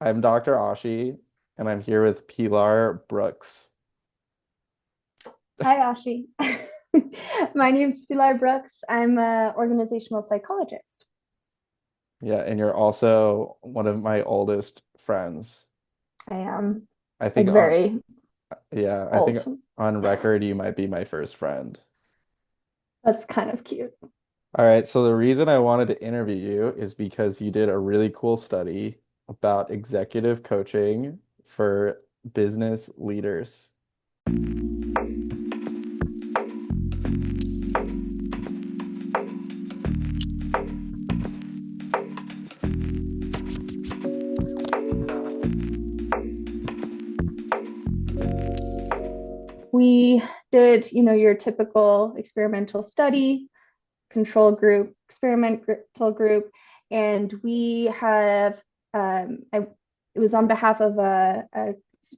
I'm Dr. Ashi, and I'm here with Pilar Brooks. Hi, Ashi. My name's Pilar Brooks. I'm an organizational psychologist. Yeah, and you're also one of my oldest friends. I am I think like on very yeah, I think old. on record you might be my first friend. That's kind of cute. All right, so the reason I wanted to interview you is because you did a really cool study about executive coaching for business leaders. We did, your typical experimental study, control group, experimental group, and we have, it was on behalf of a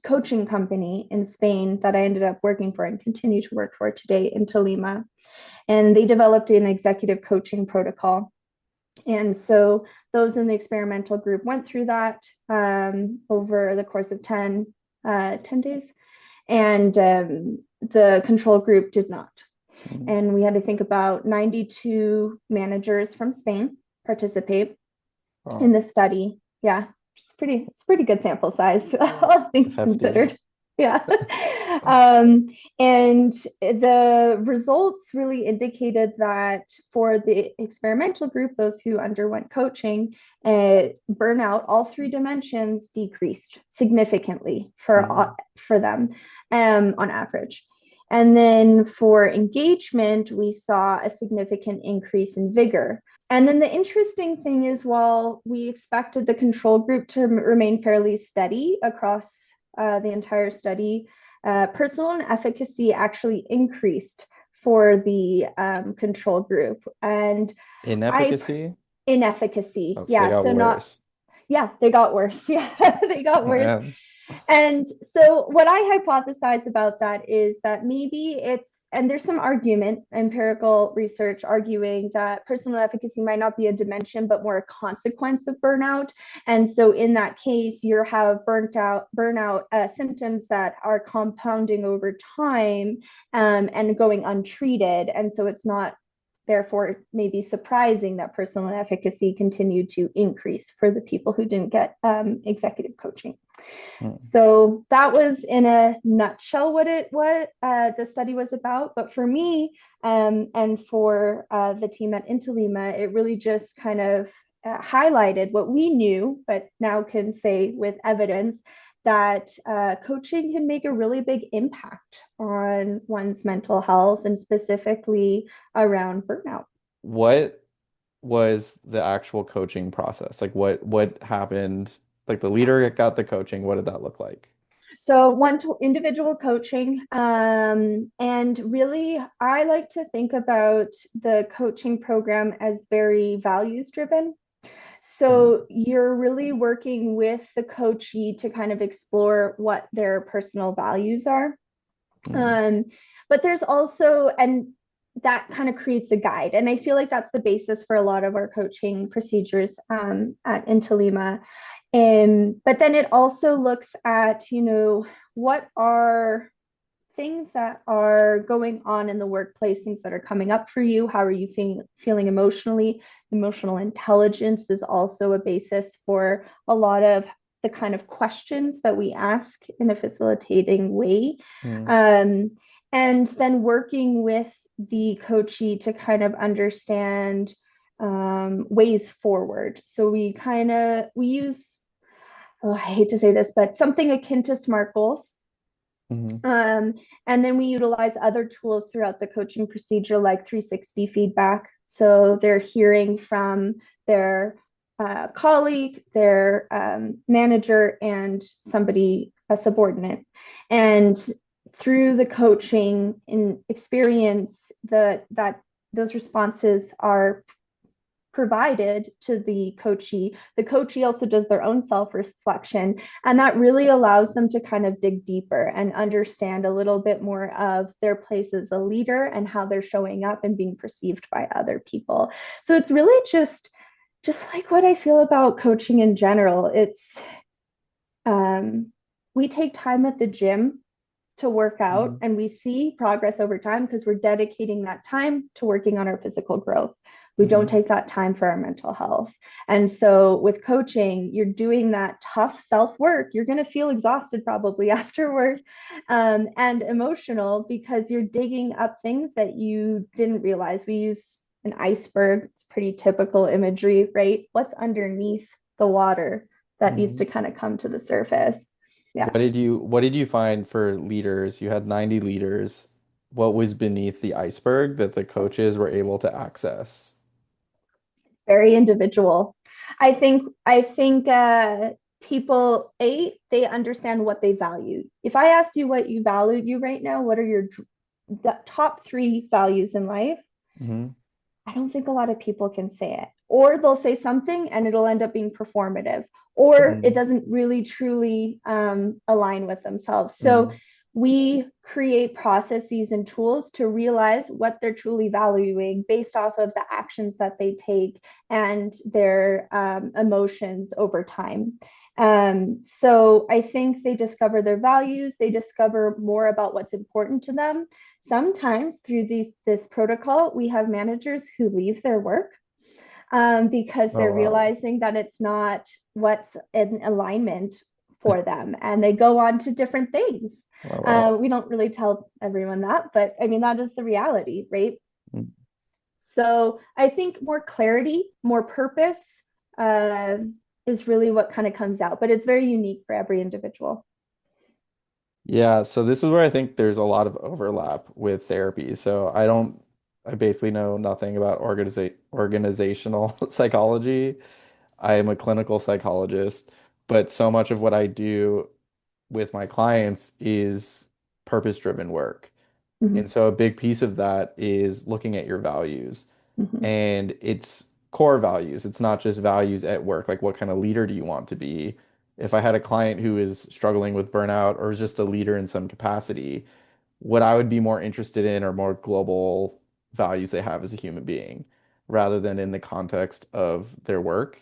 coaching company in Spain that I ended up working for and continue to work for today in Tolima. And they developed an executive coaching protocol. And so those in the experimental group went through that over the course of 10 days, and the control group did not. Mhm. And we had to think about 92 managers from Spain participate in Oh, the study. Yeah, it's pretty good sample size, all it's things hefty. considered. Yeah. And the results really indicated that for the experimental group, those who underwent coaching, burnout, all three dimensions decreased significantly Mhm. for them on average. And then for engagement, we saw a significant increase in vigor. And then the interesting thing is, while we expected the control group to remain fairly steady across the entire study, personal and efficacy actually increased for the control group. And I, Inefficacy? inefficacy, Oh, so they yeah. got So not, worse. yeah, they got worse. Yeah, they got Oh, worse. man. And so, what I hypothesize about that is that maybe and there's some argument, empirical research arguing that personal efficacy might not be a dimension, but more a consequence of burnout. And so, in that case, you have burnout symptoms that are compounding over time and going untreated. And so, it's not therefore may be surprising that personal efficacy continued to increase for the people who didn't get executive coaching. Mm. So that was in a nutshell what the study was about. But for me and for the team at Intolima, it really just kind of highlighted what we knew, but now can say with evidence that coaching can make a really big impact on one's mental health and specifically around burnout. What was the actual coaching process? Like what happened? Like the leader got the coaching, what did that look like? So one to individual coaching, and really, I like to think about the coaching program as very values driven. Mm, So you're really working with the coachee to kind of explore what their personal values are. mm, Um, but there's also, and that kind of creates a guide. And I feel like that's the basis for a lot of our coaching procedures at Intolima. But then it also looks at, what are things that are going on in the workplace, things that are coming up for you. How are you feeling emotionally? Emotional intelligence is also a basis for a lot of the kind of questions that we ask in a facilitating way. mm. Um, and then working with the coachee to kind of understand ways forward. So we use, oh, I hate to say this, but something akin to SMART goals. Mhm. Um, and then we utilize other tools throughout the coaching procedure, like 360 feedback. So they're hearing from their colleague, their manager, and somebody, a subordinate. And through the coaching and experience, that those responses are provided to the coachee. The coachee also does their own self reflection, and that really allows them to kind of dig deeper and understand a little bit more of their place as a leader and how they're showing up and being perceived by other people. So it's really just like what I feel about coaching in general. we take time at the gym to work out Mhm. and we see progress over time because we're dedicating that time to working on our physical growth. We don't Mhm. take that time for our mental health. And so with coaching, you're doing that tough self work. You're going to feel exhausted probably afterward, and emotional because you're digging up things that you didn't realize. We use an iceberg, it's pretty typical imagery, right? What's underneath the water that needs Mhm. to kind of come to the surface. Yeah. What did you find for leaders? You had 90 leaders. What was beneath the iceberg that the coaches were able to access? Very individual. I think people they understand what they value. If I asked you what you value right now, what are your top three values in life? Hmm. I don't think a lot of people can say it. Or they'll say something and it'll end up being performative, or it Hmm. doesn't really truly align with themselves. So Hmm. we create processes and tools to realize what they're truly valuing based off of the actions that they take and their emotions over time. So I think they discover their values, they discover more about what's important to them. Sometimes through this protocol, we have managers who leave their work because Oh they're wow. realizing that it's not what's in alignment for them, and they go on to different things. Wow, wow. We don't really tell everyone that, but I mean that is the reality, right? Mm. So I think more clarity, more purpose uh, is really what kind of comes out, but it's very unique for every individual. Yeah, so this is where I think there's a lot of overlap with therapy. I basically know nothing about organizational psychology. I am a clinical psychologist, but so much of what I do with my clients is purpose-driven work. And Mm-hmm. so a big piece of that is looking at your values Mm-hmm. and it's core values. It's not just values at work, like what kind of leader do you want to be? If I had a client who is struggling with burnout or is just a leader in some capacity, what I would be more interested in are more global values they have as a human being rather than in the context of their work.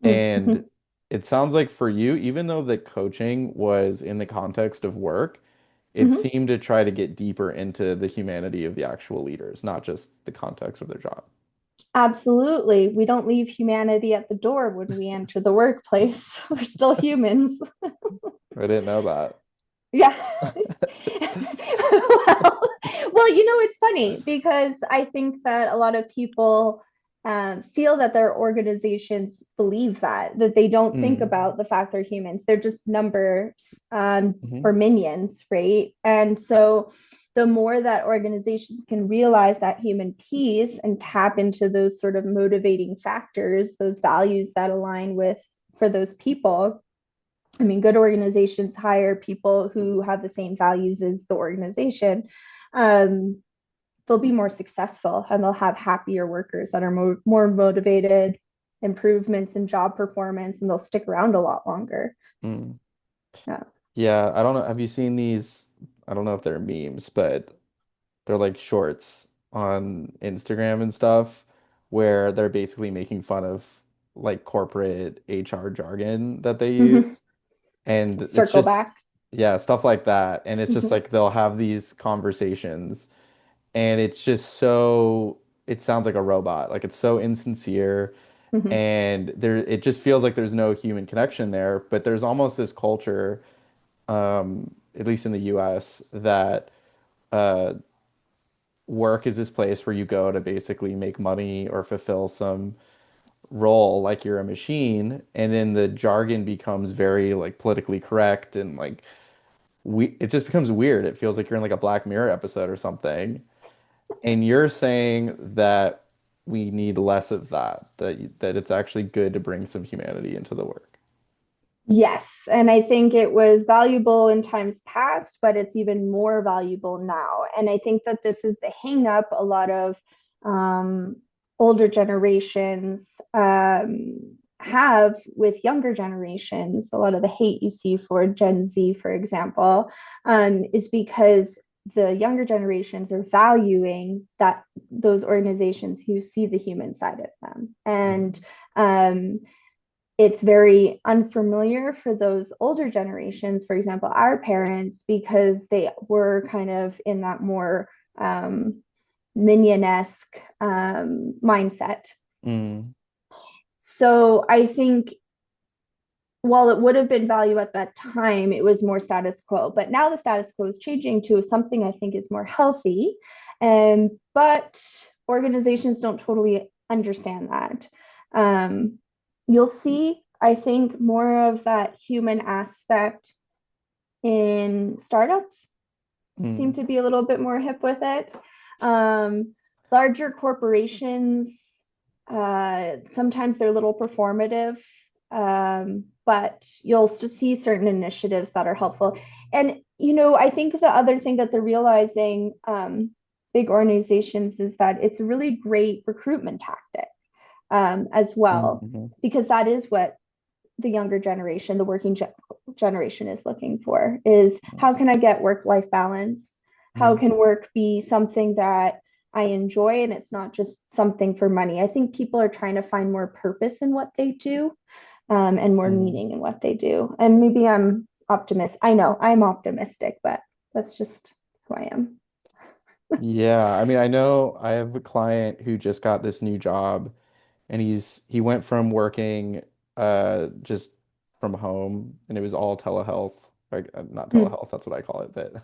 And Mm-hmm. it sounds like for you, even though the coaching was in the context of work, it Mm-hmm. seemed to try to get deeper into the humanity of the actual leaders, not just the context of their job. Absolutely. We don't leave humanity at the door when we enter the workplace. We're still humans. I didn't know that. Yeah. well, it's funny because I think that a lot of people feel that their organizations believe that they don't think Mm. about the fact they're humans. They're just numbers Hmm. or minions, right? And so the more that organizations can realize that human piece and tap into those sort of motivating factors, those values that align with for those people. I mean, good organizations hire people who have the same values as the organization. Um, they'll be more successful and they'll have happier workers that are more motivated, improvements in job performance, and they'll stick around a lot longer. Mm. Yeah. Yeah, I don't know. Have you seen these? I don't know if they're memes, but they're like shorts on Instagram and stuff where they're basically making fun of like corporate HR jargon that they Mm-hmm. use. And it's Circle just, back. yeah, stuff like that. And it's just Mm-hmm. like they'll have these conversations and it's just so, it sounds like a robot. Like it's so insincere Mm-hmm. and it just feels like there's no human connection there. But there's almost this culture, at least in the US, that uh, work is this place where you go to basically make money or fulfill some role like you're a machine. And then the jargon becomes very like politically correct and like it just becomes weird. It feels like you're in like a Black Mirror episode or something. And you're saying that we need less of that, that it's actually good to bring some humanity into the work. Yes, and I think it was valuable in times past, but it's even more valuable now. And I think that this is the hang up a lot of um, older generations have with younger generations. A lot of the hate you see for Gen Z, for example, is because the younger generations are valuing that those organizations who see the human side of them. And Mhm. um, it's very unfamiliar for those older generations, for example, our parents, because they were kind of in that more minion-esque mindset. Mm, So I think while it would have been value at that time, it was more status quo. But now the status quo is changing to something I think is more healthy. But organizations don't totally understand that. Um, you'll see, I think, more of that human aspect in startups seem mm, to be a little bit more hip with it. Um, Larger corporations, sometimes they're a little performative, but you'll see certain initiatives that are helpful. And, I think the other thing that they're realizing, big organizations, is that it's a really great recruitment tactic as well, mm, because that is what the younger generation, the working generation is looking for, is how can I get work-life balance? How mm, can work be something that I enjoy and it's not just something for money? I think people are trying to find more purpose in what they do, and more mm. meaning in what they do. And maybe I'm optimist. I know I'm optimistic, but that's just who I am. Yeah, I mean, I know I have a client who just got this new job and he went from working just from home and it was all telehealth, like not telehealth, that's what I call it, but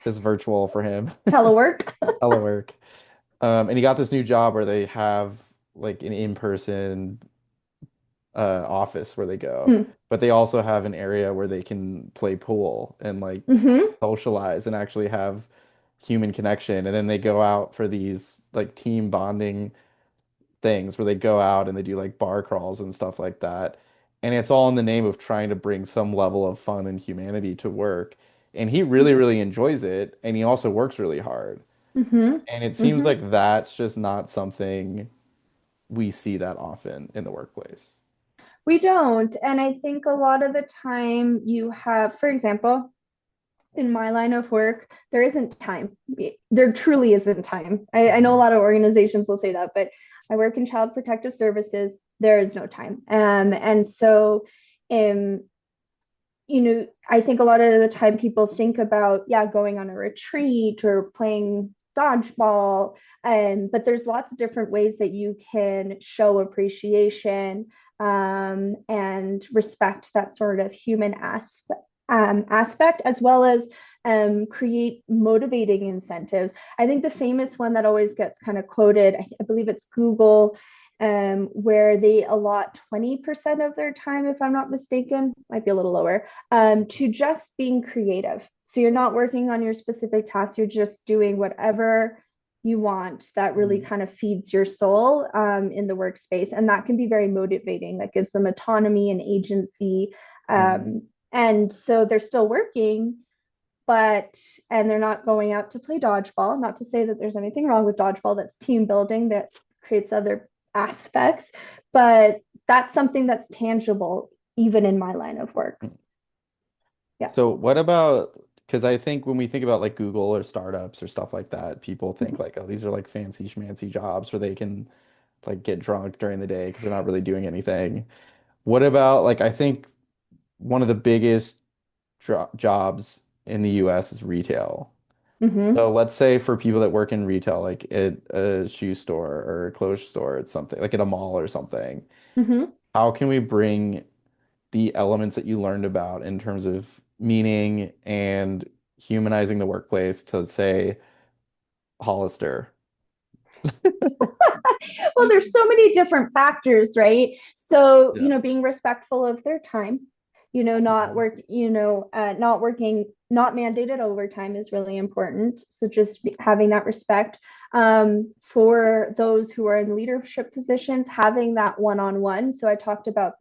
just virtual for him. Telework. Telework. And he got this new job where they have like an in-person office where they go, but they also have an area where they can play pool and like Mm-hmm. socialize and actually have human connection. And then they go out for these like team bonding things where they go out and they do like bar crawls and stuff like that. And it's all in the name of trying to bring some level of fun and humanity to work. And he really, really enjoys it. And he also works really hard. Mm-hmm. And it seems Mm-hmm. like that's just not something we see that often in the workplace. We don't. And I think a lot of the time you have, for example, in my line of work, there isn't time. There truly isn't time. I know a Mhm. lot of organizations will say that, but I work in child protective services. There is no time. And so, um, I think a lot of the time people think about, yeah, going on a retreat or playing dodgeball. But there's lots of different ways that you can show appreciation, and respect that sort of human aspect, as well as create motivating incentives. I think the famous one that always gets kind of quoted, I believe it's Google, where they allot 20% of their time, if I'm not mistaken, might be a little lower, to just being creative. So you're not working on your specific task, you're just doing whatever you want that really kind of feeds your soul, in the workspace. And that can be very motivating. That gives them autonomy and agency. Mhm. And so they're still working, and they're not going out to play dodgeball. Not to say that there's anything wrong with dodgeball, that's team building, that creates other aspects, but that's something that's tangible even in my line of work. Yeah. So what about, because I think when we think about like Google or startups or stuff like that, people think like, oh, these are like fancy schmancy jobs where they can like get drunk during the day because they're not really doing anything. What about like, I think one of the biggest jobs in the US is retail. Mm-hmm. So let's say for people that work in retail, like at a shoe store or a clothes store, it's something like at a mall or something. Mm-hmm. How can we bring the elements that you learned about in terms of meaning and humanizing the workplace to say Hollister? Well, there's so many different factors, right? So, Yeah. being respectful of their time, Mhm. not working, not mandated overtime is really important. So just having that respect, for those who are in leadership positions, having that one-on-one. So I talked about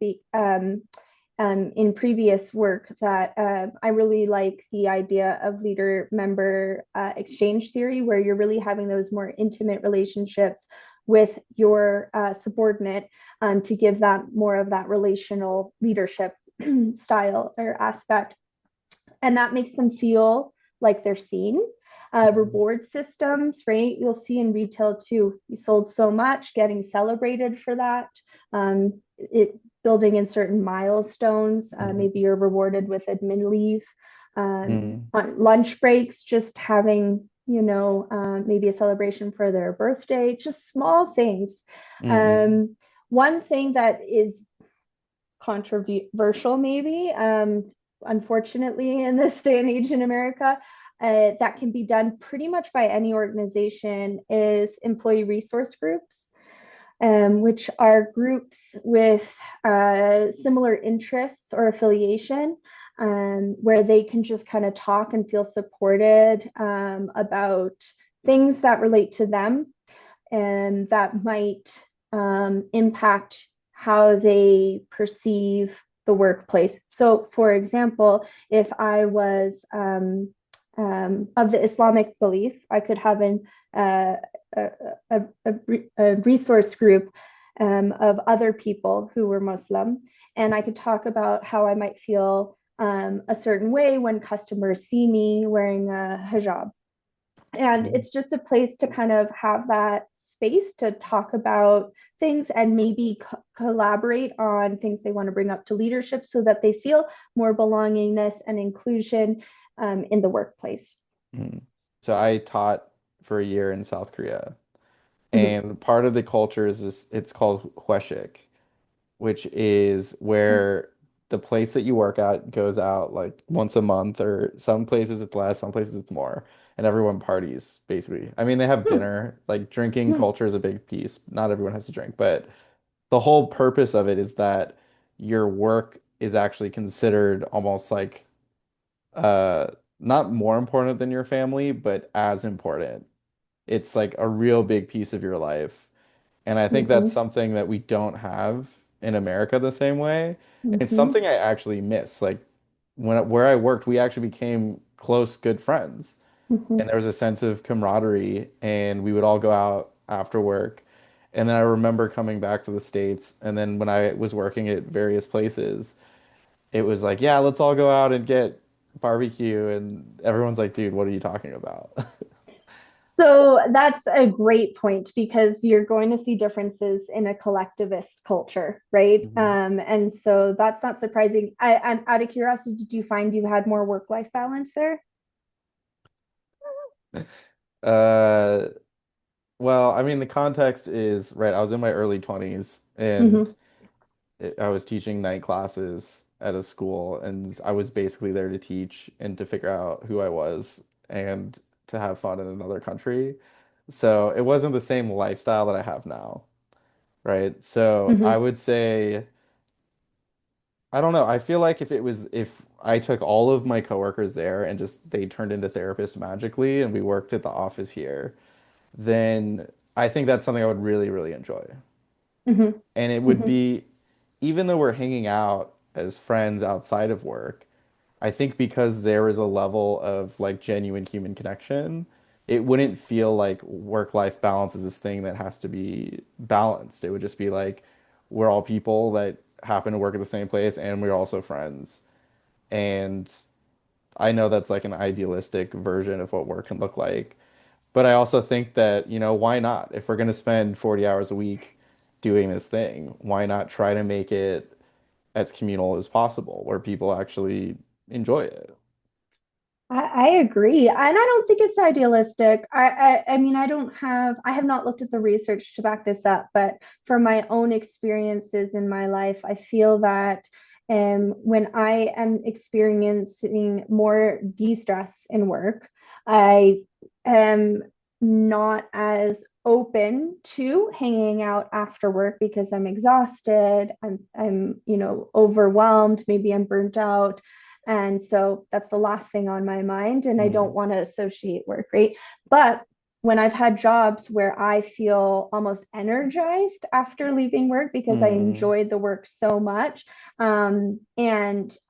in previous work that I really like the idea of leader member exchange theory, where you're really having those more intimate relationships with your subordinate, to give that more of that relational leadership style or aspect. And that makes them feel like they're seen. Mhm. Reward systems, right? You'll see in retail too. You sold so much, getting celebrated for that. It building in certain milestones. Mm-hmm. Maybe you're rewarded with admin leave. Mm-hmm. On lunch breaks, just having, maybe a celebration for their birthday, just small things. Mm-hmm. One thing that is controversial, maybe, unfortunately, in this day and age in America, that can be done pretty much by any organization, is employee resource groups, which are groups with similar interests or affiliation, where they can just kind of talk and feel supported about things that relate to them and that might impact how they perceive the workplace. So, for example, if I was of the Islamic belief, I could have uh, a, a resource group of other people who were Muslim, and I could talk about how I might feel a certain way when customers see me wearing a hijab. And it's just a place to kind of have that space to talk about things and maybe collaborate on things they want to bring up to leadership so that they feel more belongingness and inclusion in the workplace. Mm-hmm. So I taught for a year in South Korea, Mm-hmm. and part of the culture is this, it's called Hoesik, which is where the place that you work at goes out like once a month, or some places it's less, some places it's more, and everyone parties basically. I mean, they have dinner, like drinking culture is a big piece. Not everyone has to drink, but the whole purpose of it is that your work is actually considered almost like uh not more important than your family, but as important. It's like a real big piece of your life. And I think that's Mm-hmm. something that we don't have in America the same way. And it's Mm-hmm. something I actually miss. Like where I worked, we actually became close, good friends. Mm-hmm. And there was a sense of camaraderie, and we would all go out after work. And then I remember coming back to the States, and then when I was working at various places, it was like, yeah, let's all go out and get barbecue. And everyone's like, dude, what are you talking about? So that's a great point because you're going to see differences in a collectivist culture, right? Mhm. And so that's not surprising. And out of curiosity, did you find you had more work-life balance there? Uh, well, I mean, the context is right. I was in my early 20s, and Mm-hmm. I was teaching night classes at a school, and I was basically there to teach and to figure out who I was and to have fun in another country. So it wasn't the same lifestyle that I have now, right? So I Mm-hmm. would say, I don't know. I feel like if I took all of my coworkers there and just they turned into therapists magically and we worked at the office here, then I think that's something I would really, really enjoy. Mm-hmm. And it would Mm-hmm. be, even though we're hanging out as friends outside of work, I think because there is a level of like genuine human connection, it wouldn't feel like work-life balance is this thing that has to be balanced. It would just be like we're all people that happen to work at the same place and we're also friends. And I know that's like an idealistic version of what work can look like. But I also think that, why not? If we're going to spend 40 hours a week doing this thing, why not try to make it as communal as possible where people actually enjoy it? I agree. And I don't think it's idealistic. I mean, I have not looked at the research to back this up, but from my own experiences in my life, I feel that when I am experiencing more de-stress in work, I am not as open to hanging out after work because I'm exhausted, overwhelmed, maybe I'm burnt out. And so that's the last thing on my mind. And I don't Mm, want to associate work, right? But when I've had jobs where I feel almost energized after leaving work because I mm, enjoyed the work so much, and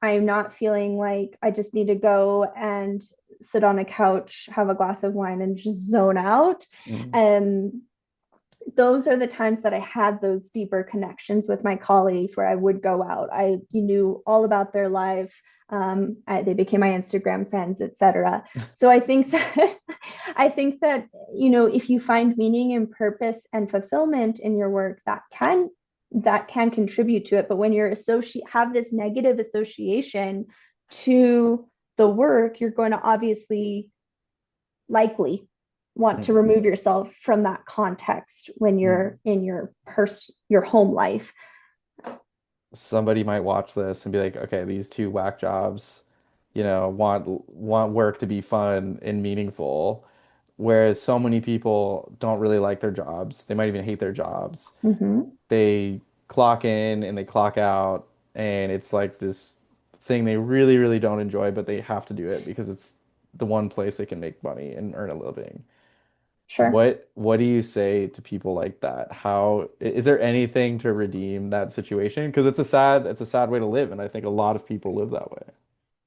I'm not feeling like I just need to go and sit on a couch, have a glass of wine, and just zone out. mm, Um, those are the times that I had those deeper connections with my colleagues where I would go out. I knew all about their life. They became my Instagram friends, etc. So I think that if you find meaning and purpose and fulfillment in your work, that can that can contribute to it. But when you're have this negative association to the work, you're going to obviously likely want to Mm, remove yourself from that context when mm. you're in your home life. Somebody might watch this and be like, okay, these two whack jobs, want work to be fun and meaningful, whereas so many people don't really like their jobs. They might even hate their jobs. Mm-hmm. They clock in and they clock out, and it's like this thing they really, really don't enjoy, but they have to do it because it's the one place they can make money and earn a living. Sure. What do you say to people like that? How is there anything to redeem that situation? Because it's a sad way to live, and I think a lot of people live that way.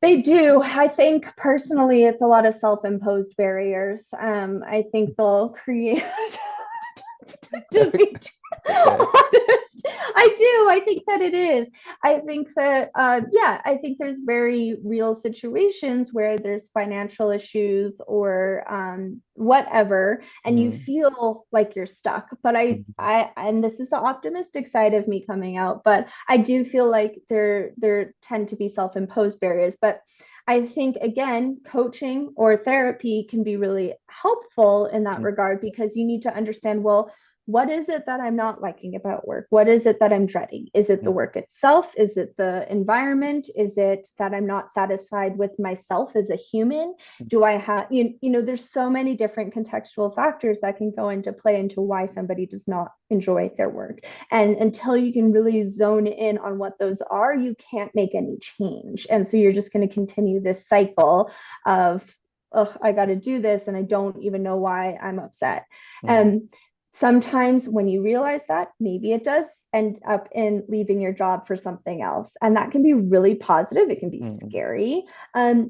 They do. I think personally, it's a lot of self-imposed barriers. I think they'll create to be Okay. honest. I do. I think that it is. I think that, yeah, I think there's very real situations where there's financial issues or whatever, and you Mm, feel like you're stuck. But and this is the optimistic side of me coming out, but I do feel like there tend to be self-imposed barriers. But I think again, coaching or therapy can be really helpful in that mm, regard because you need to understand, well, what is it that I'm not liking about work? What is it that I'm dreading? Is it the mm, work itself? Is it the environment? Is it that I'm not satisfied with myself as a human? Do I have, there's so many different contextual factors that can go into play into why somebody does not enjoy their work. And until you can really zone in on what those are, you can't make any change. And so you're just going to continue this cycle of, oh, I got to do this and I don't even know why I'm upset. mm, And sometimes when you realize that, maybe it does end up in leaving your job for something else. And that can be really positive. It can be mm, scary.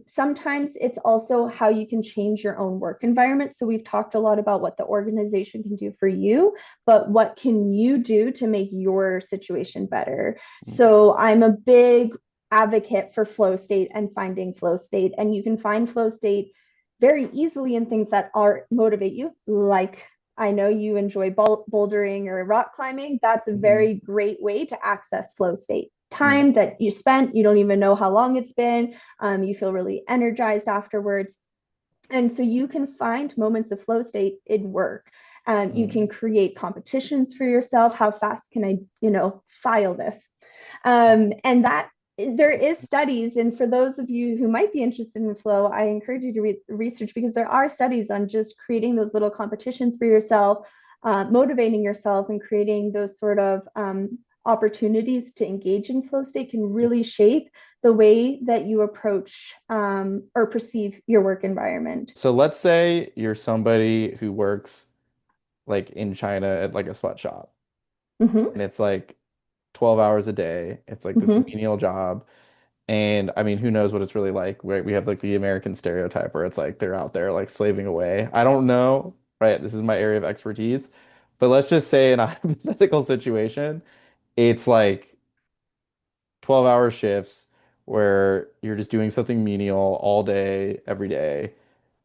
Sometimes it's also how you can change your own work environment. So we've talked a lot about what the organization can do for you, but what can you do to make your situation better? mm. So I'm a big advocate for flow state and finding flow state. And you can find flow state very easily in things that are motivate you, like I know you enjoy bouldering or rock climbing. That's a Mhm. very great way to access flow state. Yeah. Time that you spent, you don't even know how long it's been. You feel really energized afterwards. And so you can find moments of flow state in work. You can Mm. create competitions for yourself. How fast can I, file this? And that there is studies, and for those of you who might be interested in flow, I encourage you to research because there are studies on just creating those little competitions for yourself, motivating yourself, and creating those sort of opportunities to engage in flow state can really shape the way that you approach or perceive your work environment. So let's say you're somebody who works like in China at like a sweatshop, Mm-hmm, and it's like 12 hours a day. It's like this mm-hmm. menial job. And I mean, who knows what it's really like, right? We have like the American stereotype where it's like they're out there like slaving away. I don't know, right? This is my area of expertise. But let's just say in a hypothetical situation, it's like 12-hour shifts where you're just doing something menial all day, every day.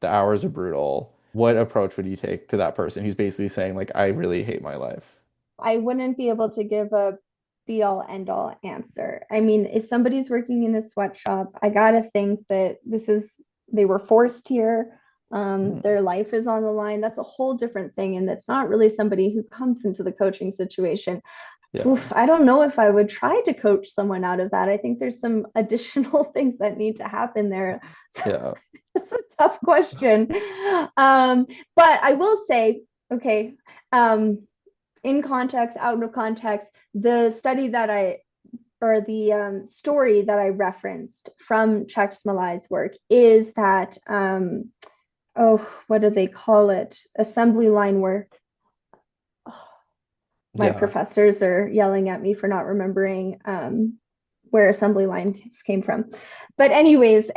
The hours are brutal. What approach would you take to that person who's basically saying, like, I really hate my life? I wouldn't be able to give a be all end all answer. I mean, if somebody's working in a sweatshop, I gotta think that they were forced here. Mhm. Their life is on the line. That's a whole different thing. And that's not really somebody who comes into the coaching situation. Yeah. Oof, I don't know if I would try to coach someone out of that. I think there's some additional things that need to happen there. Yeah. It's a tough question. Um, but I will say, okay, um, in context, out of context, the study that or the story that I referenced from Csikszentmihalyi's work is that, oh, what do they call it? Assembly line work. Oh, my Yeah. professors are yelling at me for not remembering where assembly lines came from. But anyways,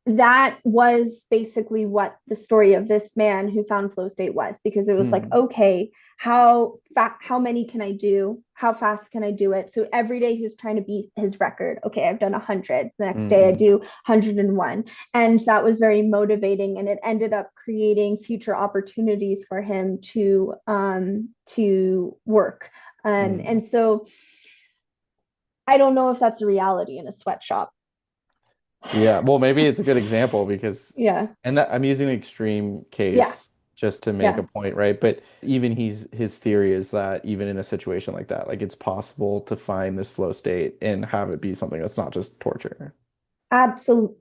that was basically what the story of this man who found flow state was, because it was like, Mm. okay, how many can I do? How fast can I do it? So every day he was trying to beat his record. Okay, I've done 100. The next day I Mm. do 101. And that was very motivating, and it ended up creating future opportunities for him to work And Mm. so I don't know if that's a reality in a sweatshop. Yeah, well, maybe it's a good example because, Yeah, and that I'm using an extreme yeah, case just to make a yeah. point, right? But even his theory is that even in a situation like that, like it's possible to find this flow state and have it be something that's not just torture. Absolutely.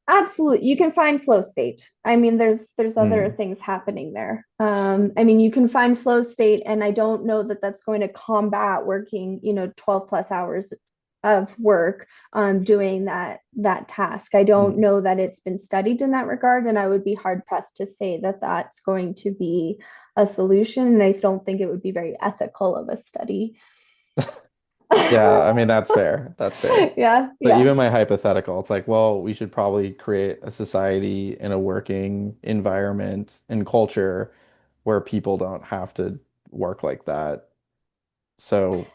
Absolutely. You can find flow state. I mean, there's other Mm, things happening there. I mean, you can find flow state, and I don't know that that's going to combat working, 12 plus hours of work doing that task. I don't mm. know that it's been studied in that regard, and I would be hard pressed to say that that's going to be a solution. And I don't think it would be very ethical of a study. Yeah, I mean that's fair. That's fair. Yeah, So yeah. even my hypothetical, it's like, well, we should probably create a society and a working environment and culture where people don't have to work like that. So,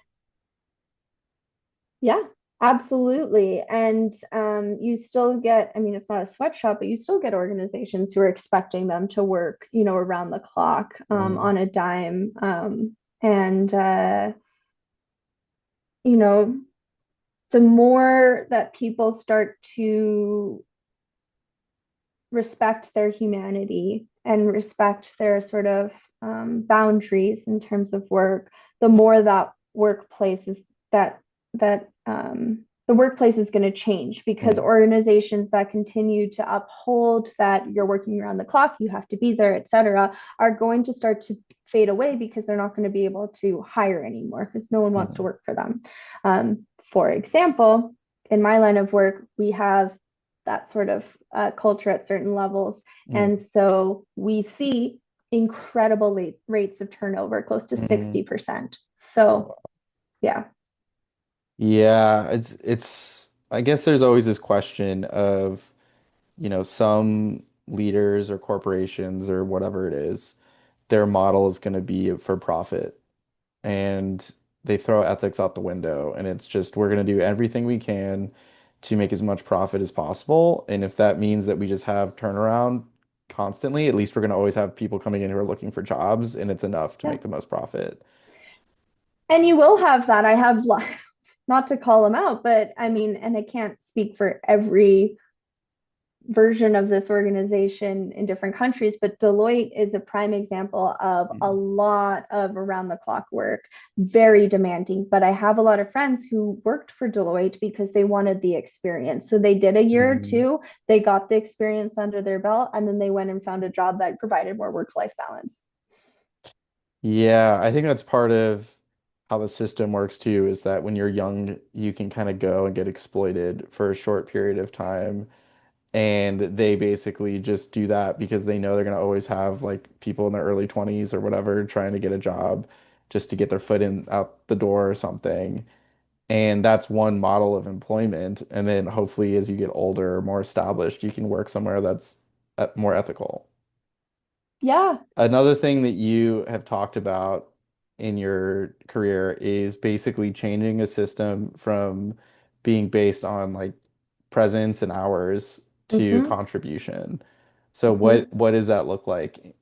Yeah, absolutely. And you still get, I mean, it's not a sweatshop, but you still get organizations who are expecting them to work, around the clock mm, on a dime. And, you know, the more that people start to respect their humanity and respect their sort of boundaries in terms of work, the more that workplace is that the workplace is going to change because mm, organizations that continue to uphold that you're working around the clock, you have to be there, etc., are going to start to fade away because they're not going to be able to hire anymore because no one wants to mm, work for them. For example, in my line of work, we have that sort of culture at certain levels. mm, And so we see incredible rates of turnover, close to mm. 60%. So, yeah. Yeah, it's I guess there's always this question of, some leaders or corporations or whatever it is, their model is going to be for profit and they throw ethics out the window and it's just we're going to do everything we can to make as much profit as possible. And if that means that we just have turnaround constantly, at least we're going to always have people coming in who are looking for jobs and it's enough to Yeah. make the most profit. And you will have that. I have, not to call them out, but I mean, and I can't speak for every version of this organization in different countries, but Deloitte is a prime example of a Mm. lot of around the clock work, very demanding. But I have a lot of friends who worked for Deloitte because they wanted the experience. So they did a year or Mm. two, they got the experience under their belt, and then they went and found a job that provided more work-life balance. Yeah, I think that's part of how the system works too, is that when you're young, you can kind of go and get exploited for a short period of time. And they basically just do that because they know they're going to always have like people in their early 20s or whatever trying to get a job just to get their foot in out the door or something. And that's one model of employment. And then hopefully as you get older, more established, you can work somewhere that's more ethical. Yeah. Another thing that you have talked about in your career is basically changing a system from being based on like presence and hours to Mm-hmm. contribution. So Mm-hmm. what does that look like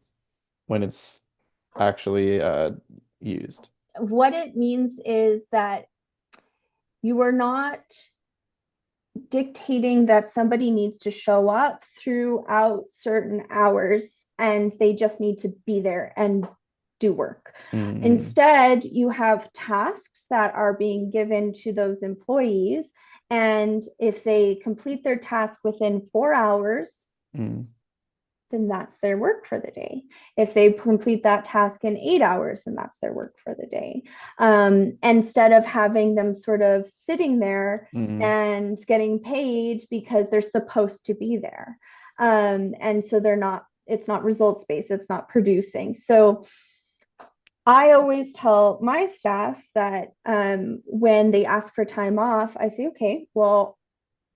when it's actually used? What it means is that you are not dictating that somebody needs to show up throughout certain hours and they just need to be there and do work. Mm, Instead, you have tasks that are being given to those employees. And if they complete their task within 4 hours, mm, then that's their work for the day. If they complete that task in 8 hours, then that's their work for the day. Instead of having them sort of sitting there mm, and getting paid because they're supposed to be there. And so they're not, it's not results based, it's not producing. So I always tell my staff that when they ask for time off, I say, okay, well,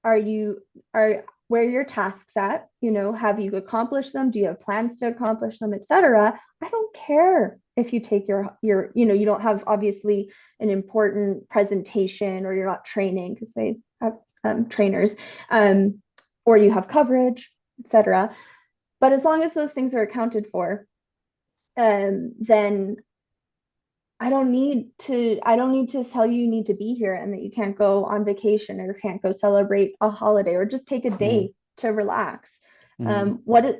are you are where are your tasks at, have you accomplished them, do you have plans to accomplish them, etc. I don't care if you take your you don't have obviously an important presentation or you're not training because they have trainers, um, or you have coverage, etc. But as long as those things are accounted for, then I don't need to tell you you need to be here and that you can't go on vacation or can't go celebrate a holiday or just take a Mm-hmm. day to relax. Mm-hmm. What is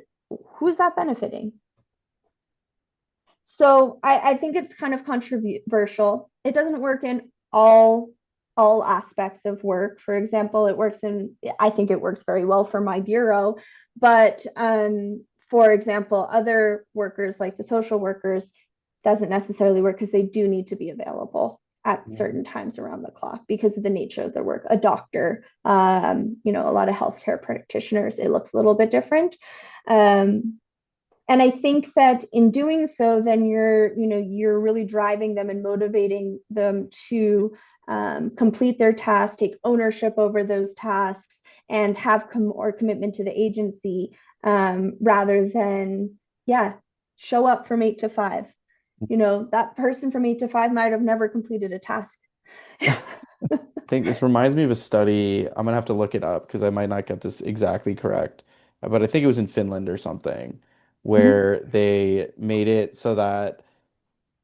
who's that benefiting? So I think it's kind of controversial. It doesn't work in all aspects of work. For example, I think it works very well for my bureau, but for example, other workers like the social workers doesn't necessarily work because they do need to be available at certain times around the clock because of the nature of their work. A doctor, a lot of healthcare practitioners, it looks a little bit different. And I think that in doing so, then you're really driving them and motivating them to complete their tasks, take ownership over those tasks, and have more commitment to the agency, rather than, yeah, show up from 8 to 5. That person from 8 to 5 might have never completed a task. I think this reminds me of a study. I'm gonna have to look it up because I might not get this exactly correct, but I think it was in Finland or something, Mhm, where they made it so that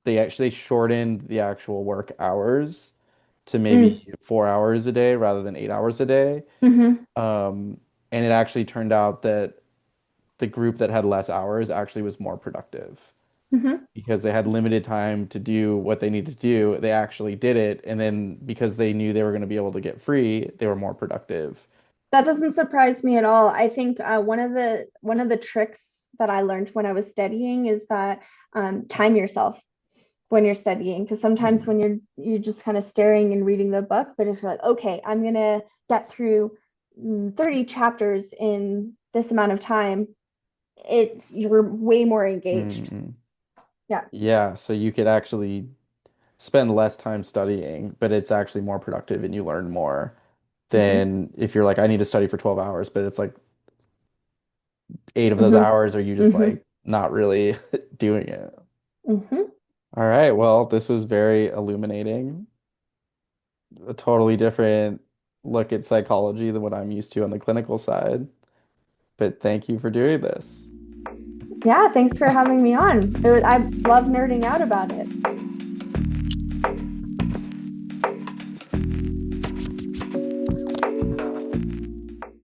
they actually shortened the actual work hours to mm, maybe 4 hours a day rather than 8 hours a day. mhm, Um, and it actually turned out that the group that had less hours actually was more productive mhm. because they had limited time to do what they needed to do. They actually did it, and then because they knew they were going to be able to get free, they were more productive. That doesn't surprise me at all. I think one of the tricks that I learned when I was studying is that time yourself when you're studying, because sometimes Mm, when you're just kind of staring and reading the book, but if you're like, okay, I'm gonna get through 30 chapters in this amount of time, you're way more engaged. mm. Yeah. Yeah, so you could actually spend less time studying, but it's actually more productive and you learn more Hmm. than if you're like, I need to study for 12 hours, but it's like 8 of those Hmm. hours are you just Hmm. like not really doing it. Hmm. All right, well, this was very illuminating. A totally different look at psychology than what I'm used to on the clinical side. But thank you for doing this. Yeah, thanks for having me on. I love nerding out about it.